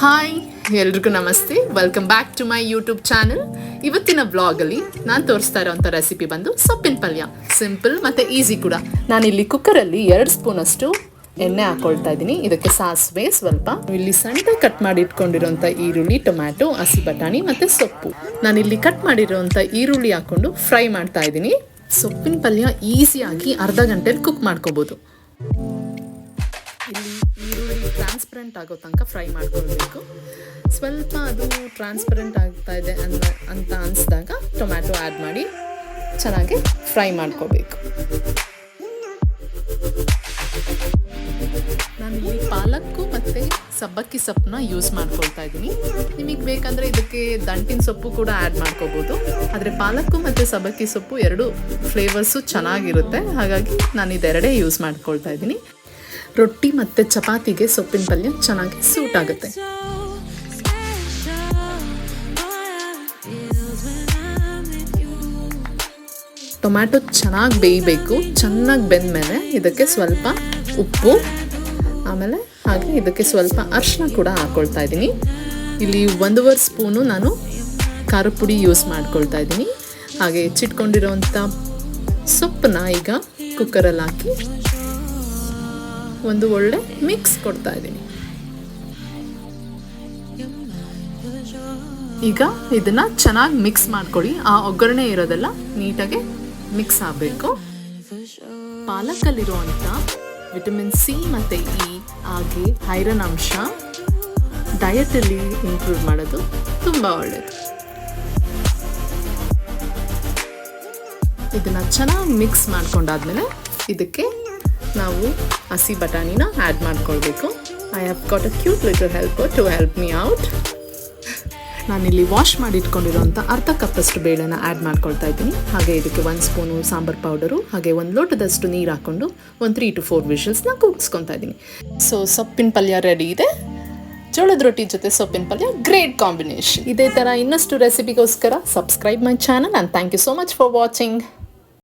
Hi ಎಲ್ರಿಗೂ ನಮಸ್ತೆ, welcome back to my YouTube channel. ಇವತ್ತಿನ ವ್ಲಾಗಲ್ಲಿ ನಾನು ತೋರಿಸ್ತಾ ಇರೋವಂಥ ರೆಸಿಪಿ ಬಂದು ಸೊಪ್ಪಿನ ಪಲ್ಯ. ಸಿಂಪಲ್ ಮತ್ತು ಈಸಿ ಕೂಡ. ನಾನಿಲ್ಲಿ ಕುಕ್ಕರಲ್ಲಿ 2 ಸ್ಪೂನಷ್ಟು ಎಣ್ಣೆ ಹಾಕ್ಕೊಳ್ತಾ ಇದ್ದೀನಿ. ಇದಕ್ಕೆ ಸಾಸಿವೆ ಸ್ವಲ್ಪ, ಇಲ್ಲಿ ಸಣ್ಣ ಕಟ್ ಮಾಡಿ ಇಟ್ಕೊಂಡಿರೋಂಥ ಈರುಳ್ಳಿ, ಟೊಮ್ಯಾಟೊ, ಹಸಿ ಬಟಾಣಿ ಮತ್ತು ಸೊಪ್ಪು. ನಾನಿಲ್ಲಿ ಕಟ್ ಮಾಡಿರೋಂಥ ಈರುಳ್ಳಿ ಹಾಕ್ಕೊಂಡು ಫ್ರೈ ಮಾಡ್ತಾ ಇದ್ದೀನಿ. ಸೊಪ್ಪಿನ ಪಲ್ಯ ಈಸಿಯಾಗಿ ಅರ್ಧ ಗಂಟೆಲಿ ಕುಕ್ ಮಾಡ್ಕೋಬೋದು. ಇಲ್ಲಿ ಈರುಳ್ಳಿ ಟ್ರಾನ್ಸ್ಪರೆಂಟ್ ಆಗೋ ತನಕ ಫ್ರೈ ಮಾಡ್ಕೊಳ್ಬೇಕು. ಸ್ವಲ್ಪ ಅದು ಟ್ರಾನ್ಸ್ಪರೆಂಟ್ ಆಗ್ತಾ ಇದೆ ಅಂತ ಅನಿಸಿದಾಗ ಟೊಮ್ಯಾಟೊ ಆ್ಯಡ್ ಮಾಡಿ ಚೆನ್ನಾಗಿ ಫ್ರೈ ಮಾಡ್ಕೋಬೇಕು. ನಾನಿಲ್ಲಿ ಪಾಲಕ್ಕು ಮತ್ತು ಸಬ್ಬಕ್ಕಿ ಸೊಪ್ಪನ್ನ ಯೂಸ್ ಮಾಡ್ಕೊಳ್ತಾ ಇದ್ದೀನಿ. ನಿಮಗೆ ಬೇಕಂದರೆ ಇದಕ್ಕೆ ದಂಟಿನ ಸೊಪ್ಪು ಕೂಡ ಆ್ಯಡ್ ಮಾಡ್ಕೋಬೋದು. ಆದರೆ ಪಾಲಕ್ಕು ಮತ್ತು ಸಬ್ಬಕ್ಕಿ ಸೊಪ್ಪು ಎರಡು ಫ್ಲೇವರ್ಸು ಚೆನ್ನಾಗಿರುತ್ತೆ, ಹಾಗಾಗಿ ನಾನು ಇದೆರಡೇ ಯೂಸ್ ಮಾಡ್ಕೊಳ್ತಾ ಇದ್ದೀನಿ. ರೊಟ್ಟಿ ಮತ್ತು ಚಪಾತಿಗೆ ಸೊಪ್ಪಿನ ಪಲ್ಯ ಚೆನ್ನಾಗಿ ಸೂಟ್ ಆಗುತ್ತೆ. ಟೊಮ್ಯಾಟೊ ಚೆನ್ನಾಗಿ ಬೇಯಬೇಕು. ಚೆನ್ನಾಗಿ ಬೆಂದಮೇಲೆ ಇದಕ್ಕೆ ಸ್ವಲ್ಪ ಉಪ್ಪು, ಆಮೇಲೆ ಹಾಗೆ ಇದಕ್ಕೆ ಸ್ವಲ್ಪ ಅರಿಶಿನ ಕೂಡ ಹಾಕ್ಕೊಳ್ತಾ ಇದ್ದೀನಿ. ಇಲ್ಲಿ 1.5 ಸ್ಪೂನು ನಾನು ಖಾರದ ಪುಡಿ ಯೂಸ್ ಮಾಡ್ಕೊಳ್ತಾ ಇದ್ದೀನಿ. ಹಾಗೆ ಹೆಚ್ಚಿಟ್ಕೊಂಡಿರೋವಂಥ ಸೊಪ್ಪನ್ನ ಈಗ ಕುಕ್ಕರಲ್ಲಿ ಹಾಕಿ ಒಂದು ಒಳ್ಳೆ ಮಿಕ್ಸ್ ಕೊಡ್ತಾ ಇದ್ದೀನಿ. ಈಗ ಇದನ್ನ ಚೆನ್ನಾಗಿ ಮಿಕ್ಸ್ ಮಾಡ್ಕೊಳ್ಳಿ. ಆ ಒಗ್ಗರಣೆ ಇರೋದೆಲ್ಲ ನೀಟಾಗಿ ಮಿಕ್ಸ್ ಆಗಬೇಕು. ಪಾಲಕಲ್ಲಿರುವಂಥ ವಿಟಮಿನ್ ಸಿ ಮತ್ತು ಇ ಹಾಗೆ ಐರನ್ ಅಂಶ ಡಯಟಲ್ಲಿ ಇಂಕ್ಲೂಡ್ ಮಾಡೋದು ತುಂಬ ಒಳ್ಳೆಯದು. ಇದನ್ನು ಚೆನ್ನಾಗಿ ಮಿಕ್ಸ್ ಮಾಡ್ಕೊಂಡಾದ್ಮೇಲೆ ಇದಕ್ಕೆ ನಾವು ಹಸಿ ಬಟಾಣಿನ ಆ್ಯಡ್ ಮಾಡ್ಕೊಳ್ಬೇಕು. I have got a cute little helper to help me out. ನಾನಿಲ್ಲಿ ವಾಶ್ ಮಾಡಿ ಇಟ್ಕೊಂಡಿರೋಂಥ ಅರ್ಧ ಕಪ್ಪಷ್ಟು ಬೇಳೆನ ಆ್ಯಡ್ ಮಾಡ್ಕೊಳ್ತಾ ಇದ್ದೀನಿ. ಹಾಗೆ ಇದಕ್ಕೆ 1 ಸ್ಪೂನು ಸಾಂಬಾರು ಪೌಡರು ಹಾಗೆ 1 ಲೋಟದಷ್ಟು ನೀರು ಹಾಕ್ಕೊಂಡು 3 to 4 ವಿಷಲ್ಸ್ನ ಕೂಗಿಸ್ಕೊತಾ ಇದ್ದೀನಿ. ಸೊ ಸೊಪ್ಪಿನ ಪಲ್ಯ ರೆಡಿ ಇದೆ. ಜೋಳದ ರೊಟ್ಟಿ ಜೊತೆ ಸೊಪ್ಪಿನ ಪಲ್ಯ ಗ್ರೇಟ್ ಕಾಂಬಿನೇಷನ್. ಇದೇ ಥರ ಇನ್ನಷ್ಟು ರೆಸಿಪಿಗೋಸ್ಕರ subscribe my channel and thank you so much for watching.